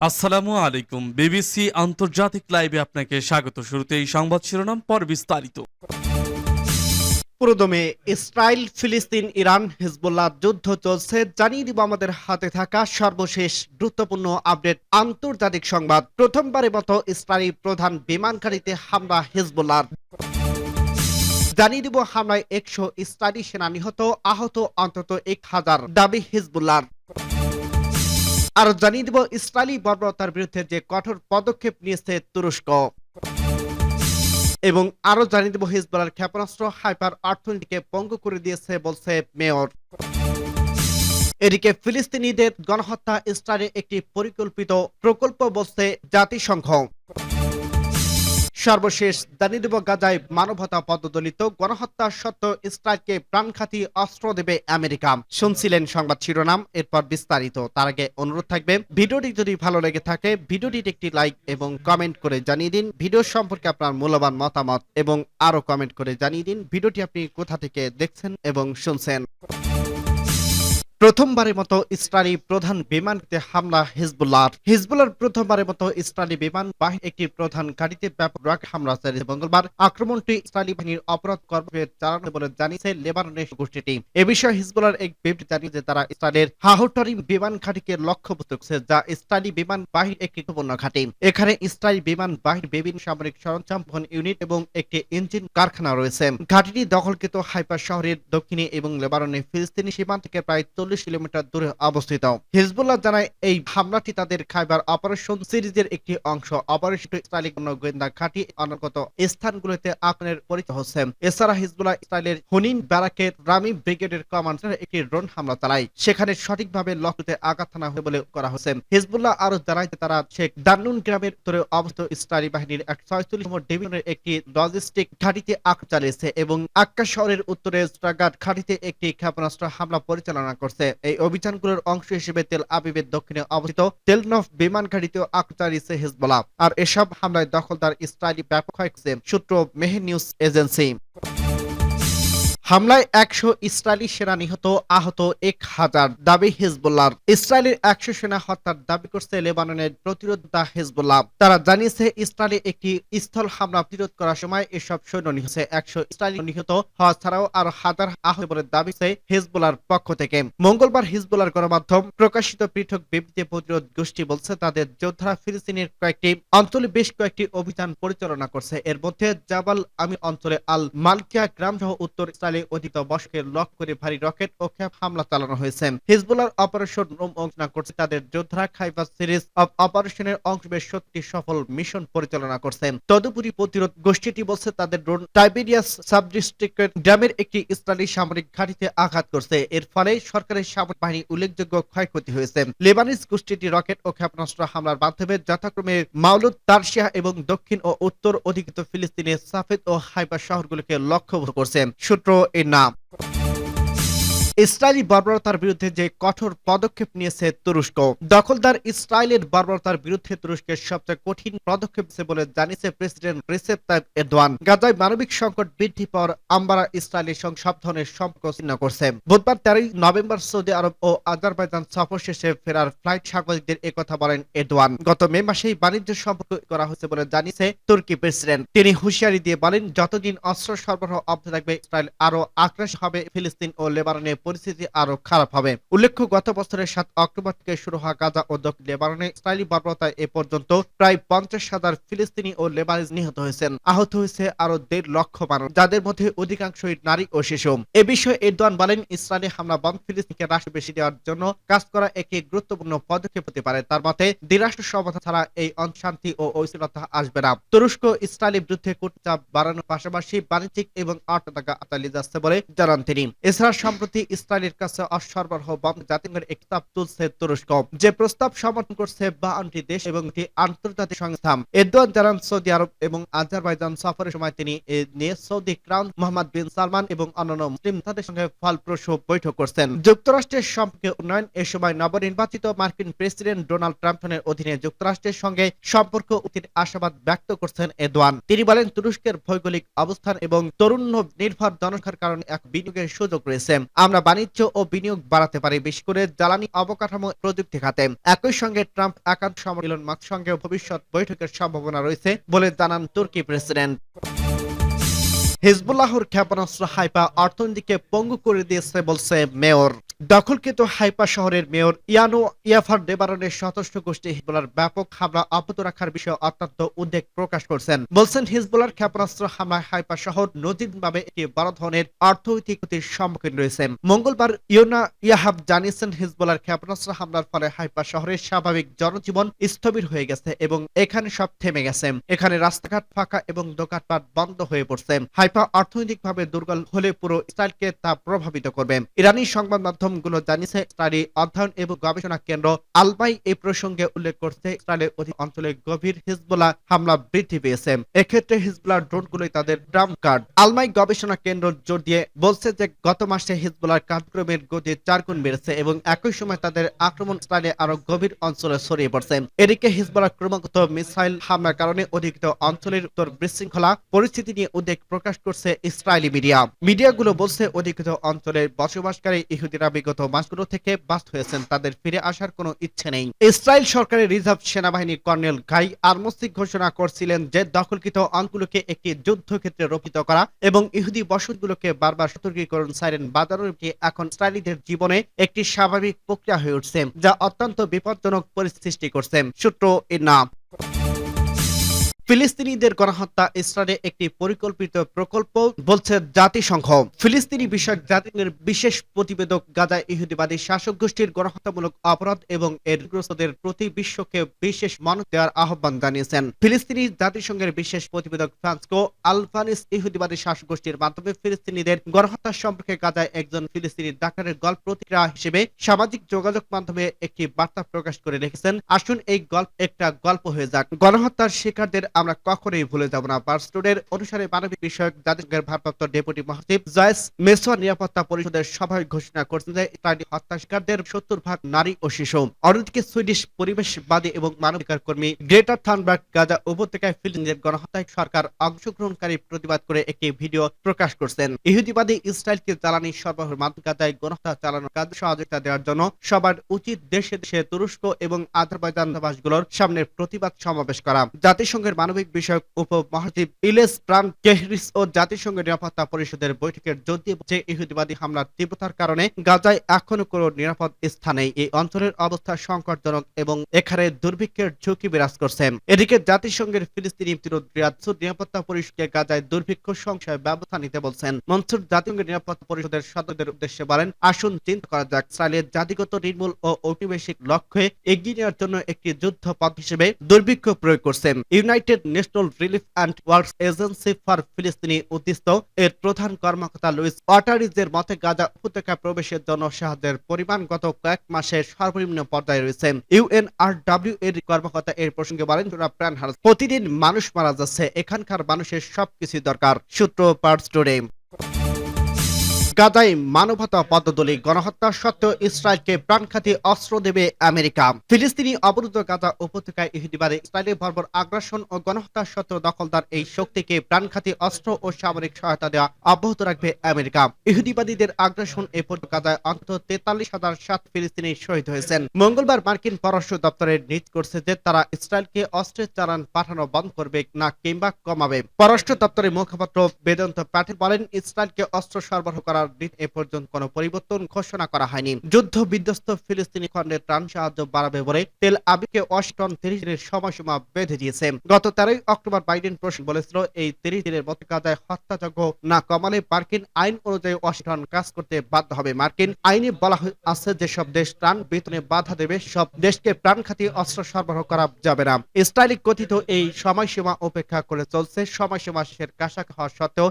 আসসালামু আলাইকুম। বিবিসি আন্তর্জাতিক লাইভে আপনাকে স্বাগত। শুরুতেই সংবাদ শিরোনাম, পর বিস্তারিত। পুরোদমে ইসরায়েল, ফিলিস্তিন, ইরান, হিজবুল্লাহ যুদ্ধ চলছে। জানিয়ে দিব আমাদের হাতে থাকা সর্বশেষ গুরুত্বপূর্ণ আপডেট আন্তর্জাতিক সংবাদ। প্রথমবারের মতো ইসরায়েলি প্রধান বিমানঘাঁটিতে হামলা হিজবুল্লাহর। জানিয়ে দিব হামলায় ১০০ ইসরায়েলি সেনা নিহত, আহত অন্তত ১,০০০ দাবি হিজবুল্লাহর। আর জানিয়ে দিব ইসরায়েলি বর্বরতার বিরুদ্ধে যে কঠোর পদক্ষেপ নিয়েছে তুরস্ক। এবং আরো জানিয়ে দেব হিজবুল্লাহর ক্ষেপণাস্ত্র হাইপার অর্থনীতিকে পঙ্গু করে দিয়েছে বলছে মেয়র। এদিকে ফিলিস্তিনিদের গণহত্যা ইসরায়েলের একটি পরিকল্পিত প্রকল্প বলছে জাতিসংঘ। সর্বশেষ জানিয়ে দেব গাজায় মানবতা পদদলিত গণহত্যা সত্ত্বেও ইসরায়েলকে প্রাণঘাতী অস্ত্র দেবে আমেরিকা। শুনছিলেন সংবাদ শিরোনাম, এরপর বিস্তারিত। তার আগে অনুরোধ থাকবে, ভিডিওটি যদি ভালো লেগে থাকে ভিডিওটিতে একটি লাইক এবং কমেন্ট করে জানিয়ে দিন ভিডিও সম্পর্কে আপনার মূল্যবান মতামত, এবং আরো কমেন্ট করে জানিয়ে দিন ভিডিওটি আপনি কোথা থেকে দেখছেন এবং শুনছেন। প্রথমবারের মতো ইসরায়েলি প্রধান বিমানঘাটিতে হামলা হিজবুল্লাহর প্রথমবারের মতো ইসরায়েলি বিমান বাহিনী একটি প্রধান ঘাঁটিতে ব্যাপক রকেট হামলা চালিয়েছে। মঙ্গলবার আক্রমণটি ইসরায়েলি বাহিনীর অপরাধ কর্মে চালানো বলে জানিয়েছে লেবাননের গোষ্ঠীটি। এ বিষয়ে হিজবুল্লাহর এক বিবৃতি জানিয়েছে তারা ইসরায়েলের হাহটরিম বিমান ঘাঁটিকে লক্ষ্যবস্তু করেছে, যা ইসরায়েলি বিমান বাহিনীর একটি গুরুত্বপূর্ণ ঘাঁটি। এখানে ইসরায়েলি বিমান বাহিনীর বিভিন্ন সামরিক সরঞ্জাম বহন ইউনিট এবং একটি ইঞ্জিন কারখানা রয়েছে। ঘাঁটিটি দখলকৃত হাইফা শহরের দক্ষিণে এবং লেবাননের ফিলিস্তিনি সীমান্ত থেকে প্রায় ৪০ কিলোমিটার দূরে অবস্থিত। হিজবুল্লাহ জানায় এই হামলাটি তাদের খাইবার অপারেশন সিরিজের একটি অংশ। অপারেশন ইসরায়েলি গোয়েন্দা ঘাঁটি অনাগত স্থানগুলোতে আক্রমণের পরিচিত হচ্ছে। এছাড়া হিজবুল্লাহ ইসরায়েলের হুনিন ব্যারাকের রামি ব্রিগেডের কমান্ডার একটি ড্রোন হামলা চালায়, সেখানে সঠিকভাবে লক্ষ্যতে আঘাত হানা হয় বলে করা হয়েছে। হিজবুল্লাহ আরো জানায় যে তারা শেখ দান্নুন গ্রামের উত্তরে অবস্থিত ইসরায়েলি বাহিনীর ১৪৬তম ডিভিশনের একটি লজিস্টিক ঘাঁটিতে আক্রমণ চালিয়েছে এবং আক্কা শহরের উত্তরে স্ট্রাগাট ঘাঁটিতে একটি ক্ষেপণাস্ত্র হামলা পরিচালনা করছে। এই অভিযানগুলোর অংশ হিসেবে তেল আবিবের দক্ষিণে অবস্থিত তেলনফ বিমান ঘাঁটিতেও আক্রমণ চালিয়েছে হিজবুল্লাহ। আর এসব হামলায় দখলদার ইসরায়েলি ব্যাপক হয়েছে, সূত্র মেহের নিউজ এজেন্সি। হামলায় ১০০ ইসরায়েলি সেনা নিহত, আহত ১,০০০ দাবি হিজবুল্লাহর। ইসরায়েলের ১০০ সেনা হত্যার দাবি করছে লেবাননের প্রতিরোধতা হিজবুল্লাহ। তারা জানিয়েছে ইসরায়েলে একটি স্থল হামলা প্রতিরোধ করার সময় এসব সৈন্য নিহত। ১০০ ইসরায়েলি নিহত হওয়া ছাড়াও আরো হাজার আহত বলে দাবি হিজবুল্লাহর পক্ষ থেকে। মঙ্গলবার হিজবুল্লাহর গণমাধ্যম প্রকাশিত পৃথক বিবৃতিতে প্রতিরোধ গোষ্ঠী বলছে তাদের যোদ্ধারা ফিলিস্তিনের কয়েকটি অঞ্চলে বেশ কয়েকটি অভিযান পরিচালনা করছে। এর মধ্যে জাবাল আমি অঞ্চলে আল মালকিয়া গ্রাম সহ উত্তর ইসরায়েল অধিকৃত বসকে লক্ষ্য করে ভারী রকেট ও ক্ষেপ হামলা চালানো হয়েছে। হিজবুল্লাহর অপারেশন রুম ঘোষণা করছে তাদের যোদ্ধারা খাইবার সিরিজ অব অপারেশনের অংশ বেশ ৭০টি সফল মিশন পরিচালনা করছে। তদুপরি প্রতিরোধ গোষ্ঠীটি বলছে তাদের ড্রোন টাইবেরিয়াস সাবডিস্ট্রিক্টের গ্রামের একটি ইসরায়েলি সামরিক ঘাঁটিতে আঘাত করছে। এর ফলে সরকারের সামরিক বাহিনী উল্লেখযোগ্য ক্ষয়ক্ষতি হয়েছে। লেবানিজ গোষ্ঠীটি রকেট ও ক্ষেপণাস্ত্র হামলার মাধ্যমে যথাক্রমে মাউলুদ, তারশিয়া এবং দক্ষিণ ও উত্তর অধিকৃত ফিলিস্তিনের সাফেদ ও হাইফা শহরগুলোকে লক্ষ্যবস্তু করছে। সূত্র এর নাম। ইসরায়েলি বর্বরতার বিরুদ্ধে যে কঠোর পদক্ষেপ নিয়েছে তুরস্ক। দখলদার ইসরায়েলের বর্বরতার বিরুদ্ধে তুরস্কের সবচেয়ে কঠিন পদক্ষেপ বলে জানিয়েছে প্রেসিডেন্ট রিসেপ তাইপ এরদোয়ান। গাজায় মানবিক সংকট বৃদ্ধি পর আম্বারা ইসরায়েলের সঙ্গে সব ধরনের সম্পর্ক ছিন্ন করছে। বুধবার ১৩ নভেম্বর সৌদি আরব ও আজারবাইজান সফর শেষে ফেরার ফ্লাইট সাংবাদিকদের একথা বলেন এরদোয়ান। গত মে মাসেই বাণিজ্য সম্পর্ক করা হয়েছে বলে জানিয়েছে তুর্কি প্রেসিডেন্ট। তিনি হুঁশিয়ারি দিয়ে বলেন, যতদিন অস্ত্র সরবরাহ অব্যাহত থাকবে ইসরায়েল আরো আগ্রাসী হবে, ফিলিস্তিন ও লেবাননের পরিস্থিতি আরো খারাপ হবে। উল্লেখ্য, গত বছরের ৭ অক্টোবর থেকে শুরু হওয়া গাজা ও দক্ষিণ লেবাননে ইসরায়েলি বর্বরতায় এ পর্যন্ত প্রায় ৫০,০০০ ফিলিস্তিনি ও লেবানিজ নিহত হয়েছেন। আহত হয়েছে আরো ১.৫ লক্ষ মানুষ, যাদের মধ্যে অধিকাংশই নারী ও শিশু। এ বিষয়ে এরদোয়ান বলেন, ইসরায়েলি হামলা বন্ধ ফিলিস্তিনকে রাষ্ট্র বেশি দেওয়ার জন্য কাজ করা একটি গুরুত্বপূর্ণ পদক্ষেপ হতে পারে। তার মতে দ্বিরাষ্ট্র সমাধান ছাড়া এই অশান্তি ও অস্থিরতা আসবে না। তুরস্ক ইসরায়েলের বিরুদ্ধে কূটনীতি চাপ বাড়ানোর পাশাপাশি বাণিজ্যিক এবং অর্থনৈতিক চালিয়ে যাচ্ছে বলে জানান তিনি। এছাড়া সম্প্রতি ইসরায়েলের কাছে অস্ত্র সরবরাহ বন্ধ জাতিসংঘের একটি প্রস্তাব তুলছে তুরস্ক, যে প্রস্তাব সমর্থন করছে ৫২টি দেশ এবং একটি আন্তর্জাতিক সংস্থা। এরদোয়ান জানান, সৌদি আরব এবং আজারবাইজান সফরের সময় তিনি এ নিয়ে সৌদি ক্রাউন মোহাম্মদ বিন সালমান এবং অন্যান্য মুসলিম নেতাদের সঙ্গে ফলপ্রসূ বৈঠক করছেন। যুক্তরাষ্ট্রের সম্পর্কে উন্নয়ন। এ সময় নবনির্বাচিত মার্কিন প্রেসিডেন্ট ডোনাল্ড ট্রাম্পের অধীনে যুক্তরাষ্ট্রের সঙ্গে সম্পর্ক উন্নতির আশাবাদ ব্যক্ত করছেন এরদোয়ান। তিনি বলেন, তুরস্কের ভৌগোলিক অবস্থান এবং তরুণ নির্ভর জনসংখ্যার কারণে এক বিনিয়োগের সুযোগ রয়েছে। আমরা বাণিজ্য ও বিনিয়োগ বাড়াতে পারে, বিশেষ করে জ্বালানি, অবকাঠামো, প্রযুক্তি খাতে। একই সঙ্গে ট্রাম্প একান্ত সময় ইলন মাস্ক সঙ্গে ভবিষ্যৎ বৈঠকের সম্ভাবনা রয়েছে বলে জানান তুর্কি প্রেসিডেন্ট। হিজবুল্লাহর ক্ষেপণাস্ত্র হাইফা অর্থনীতিকে পঙ্গু করে দিয়েছে বলছে মেয়র। দখলকৃত হাইফা শহরের মেয়র ইয়ানো ইয়াফার ডেবারনের সশস্ত্র গোষ্ঠী হিজবুল্লাহর ব্যাপক হামলা অব্যাহত রাখার বিষয়ে অত্যন্ত উদ্বেগ প্রকাশ করছেন। বলছেন, হিজবুল্লাহর ক্ষেপণাস্ত্র হামলায় হাইফা শহর নজিরভাবে একটি বড় ধরনের অর্থনৈতিক ক্ষতির সম্মুখীন রয়েছে। মঙ্গলবার ইয়োনা ইয়াহাব জানিয়েছেন, হিজবুল্লাহর ক্ষেপণাস্ত্র হামলার ফলে হাইফা শহরের স্বাভাবিক জনজীবন স্থবির হয়ে গেছে এবং এখানে সব থেমে গেছে। এখানে রাস্তাঘাট ফাঁকা এবং দোকানপাট বন্ধ হয়ে পড়ছে। হাইফা অর্থনৈতিকভাবে দুর্বল হলে পুরো ইসরায়েলকে তা প্রভাবিত করবে। ইরানি সংবাদ মাধ্যমগুলো জানিয়েছে, ইসরায়েলি অধ্যয়ন এবং গবেষণা কেন্দ্র আলবাই এই প্রসঙ্গে উল্লেখ করছে, ইসরায়েলের অধীন অঞ্চলে গভীর হিজবুল্লাহ হামলা বৃদ্ধি পেয়েছে। এক্ষেত্রে হিজবুল্লাহ ড্রোনগুলোই তাদের ট্রাম্প কার্ড। আলমাই গবেষণা কেন্দ্র জোর দিয়ে বলছে যে গত মাসে হিজবুল্লাহর কার্যক্রমের গতি 4 গুণ বেড়েছে এবং একই সময় তাদের আক্রমণ ইসরায়েলে আরো গভীর অঞ্চলে ছড়িয়ে পড়ছে। এদিকে হিজবুল্লাহ ক্রমাগত মিসাইল হামলার কারণে অধিকৃত অঞ্চলের উত্তর বিশৃঙ্খলা পরিস্থিতি নিয়ে উদ্বেগ প্রকাশ করছে ইসরায়েলি মিডিয়াগুলো বলছে, অধিকৃত অঞ্চলের বসবাসকারী ইহুদিরা বিগত মাসগুলো থেকে বাস্ট হয়েছেন, তাদের ফিরে আসার কোনো ইচ্ছে নেই। ইসরায়েল সরকারের রিজার্ভ সেনাবাহিনীর কর্নেল গাই আরমস্তি ঘোষণা করছিলেন যে দখলকৃত অঞ্চলগুলোকে একটি যুদ্ধক্ষেত্রে রূপিত করা এবং ইহুদি বসতগুলোকে বারবার সতর্কীকরণ সাইরেন বাজানোর এখন ইসরায়েলিদের জীবনে একটি স্বাভাবিক প্রক্রিয়া হয়ে উঠছে, যা অত্যন্ত বিপজ্জনক পরিস্থিতি সৃষ্টি করছে। সূত্র ইনা। ফিলিস্তিনিদের গণহত্যা ইসরায়েলে একটি পরিকল্পিত প্রকল্প বলছে জাতিসংঘ। ফিলিস্তিনি বিষয়ক জাতিসংঘের বিশেষ প্রতিবেদক গাজায় ইহুদিবাদী শাসক গোষ্ঠীর গণহত্যামূলক অপরাধ এবং এর গ্রস্তদের প্রতি বিশ্বকে বিশেষ মনোযোগ দেওয়ার আহ্বান জানিয়েছেন। ফিলিস্তিনি জাতিসংঘের বিশেষ প্রতিবেদক ফ্রান্সকো আলভানিস ইহুদিবাদী শাসক গোষ্ঠীর মাধ্যমে ফিলিস্তিনিদের গণহত্যা সম্পর্কে গাজায় একজন ফিলিস্তিনি ডাক্তারের গল্প প্রতিক্রিয়া হিসেবে সামাজিক যোগাযোগ মাধ্যমে একটি বার্তা প্রকাশ করে লিখেছেন, আসুন এই গল্প একটা গল্প হয়ে যাক। গণহত্যার শিকারদের আমরা কখনোই ভুলে যাব না। পার্সটোডের অনুসারে মানবিক বিষয়ক জাতিসংঘের ভারপ্রাপ্ত ডেপুটি মহাসচিব জয়েস মেসোয়া নিরাপত্তা পরিষদের সভায় ঘোষণা করেছেন যে ইসরায়েলি হত্যা শিকারদের 70% নারী ও শিশু। অন্যদিকে সুইডিশ পরিবেশবাদী এবং মানবাধিকার কর্মী গ্রেটা থানবার্গ গাজা উপত্যকায় ফিলিস্তিনিদের গণহত্যায় সরকার অংশগ্রহণকারী প্রতিবাদ করে একটি ভিডিও প্রকাশ করছেন। ইহুদিবাদী ইসরায়েলকে জ্বালানি সরবরাহের মাধ্যমে গাজায় গণহত্যা চালানোর কাজে সহযোগিতা দেওয়ার জন্য সবার উচিত দেশে দেশে তুরস্ক এবং আজারবাইজান দূতাবাসগুলোর সামনে প্রতিবাদ সমাবেশ করা। জাতিসংঘের মানবিক বিষয়ক উপ মহাসচিব ইলেস প্রান কেহরিস ও জাতিসংঘের নিরাপত্তা পরিষদের বৈঠকের জোর দিয়ে বলছে, ইহুদিবাদী হামলার তীব্রতার কারণে গাজায় এখনো কোনো নিরাপদ স্থান নেই। এই অঞ্চলের অবস্থা সংকটজনক এবং এখানে দুর্ভিক্ষের ঝুঁকি বিরাজ করছে। এদিকে জাতিসংঘের ফিলিস্তিনি বিরোধ রিয়াদ নিরাপত্তা পরিষদকে গাজায় দুর্ভিক্ষ সংশয় ব্যবস্থা নিতে বলছেন। মনসুর জাতিসংঘের নিরাপত্তা পরিষদের সদস্যদের উদ্দেশ্যে বলেন, আসুন চিন্তা করা যাক, ইসরায়েলের জাতিগত নির্মূল ও ঔপনিবেশিক লক্ষ্যে এগিয়ে নেওয়ার জন্য একটি যুদ্ধ পথ হিসেবে দুর্ভিক্ষ প্রয়োগ করছে। United national relief and works agency for ফিলিস্তিনি উদ্দিষ্ট এর প্রধান কর্মকর্তা লুইস ওয়াটারিজের মতে, গাজা উপত্যকা প্রবেশের জন্য সাহায্যের পরিমাণ গত কয়েক মাসের সর্বনিম্ন পর্যায়ে রয়েছে। ইউএনআরডব্লিউ এর কর্মকর্তা এর প্রসঙ্গে বলেন, প্রাণ হারাচ্ছে, প্রতিদিন মানুষ মারা যাচ্ছে, এখানকার মানুষের সবকিছু দরকার। সূত্র পার্টস টুডে। গাজায় মানবতা পদদলি গণহত্যা সত্ত্বেও ইসরায়েলকে প্রাণঘাতী অস্ত্র দেবে আমেরিকা। ফিলিস্তিনি অবরুদ্ধ গাজা উপত্যকায় ইহুদিবাদী ইসরায়েলের বর্বর আগ্রাসন ও গণহত্যা সত্ত্বেও দখলদার এই শক্তিকে প্রাণঘাতী অস্ত্র ও সামরিক সহায়তা দেওয়া অব্যাহত রাখবে আমেরিকা। ইহুদিবাদীদের আগ্রাসন এ পর্যন্ত গাজায় অন্তত 43,007 ফিলিস্তিনি শহীদ হয়েছেন। মঙ্গলবার মার্কিন পররাষ্ট্র দপ্তরের নিজ করছে যে তারা ইসরায়েলকে অস্ত্রের চালান পাঠানো বন্ধ করবে না কিংবা কমাবে। পররাষ্ট্র দপ্তরের মুখপাত্র বেদান্ত প্যাটেল বলেন, ইসরায়েলকে অস্ত্র সরবরাহ করার এ পর্যন্ত কোনো পরিবর্তন ঘোষণা করা হয়নি। যুদ্ধ বিধ্বস্ত ফিলিস্তিনি খণ্ডে ত্রাণ সাহায্য বাড়াবে বলে তেল আবিবকে ওয়াশিংটন 30 দিনের সময়সীমা বেঁধে দিয়েছে। গত 13 অক্টোবর বাইডেন প্রশ্ন বলেছিল, এই 30 দিনের মধ্যে গাজায় হত্যাযজ্ঞ না কমালে মার্কিন আইন অনুযায়ী ওয়াশিংটন কাজ করতে বাধ্য হবে। মার্কিন আইনে বলা আছে যেসব দেশ ত্রাণ বিতরণে বাধা দেবে সব দেশকে প্রাণঘাতী অস্ত্র সরবরাহ করা যাবে না। ইসরায়েলি কথিত এই সময়সীমা উপেক্ষা করে চলছে। সময়সীমা শেষের কাছাকাছি হওয়া সত্ত্বেও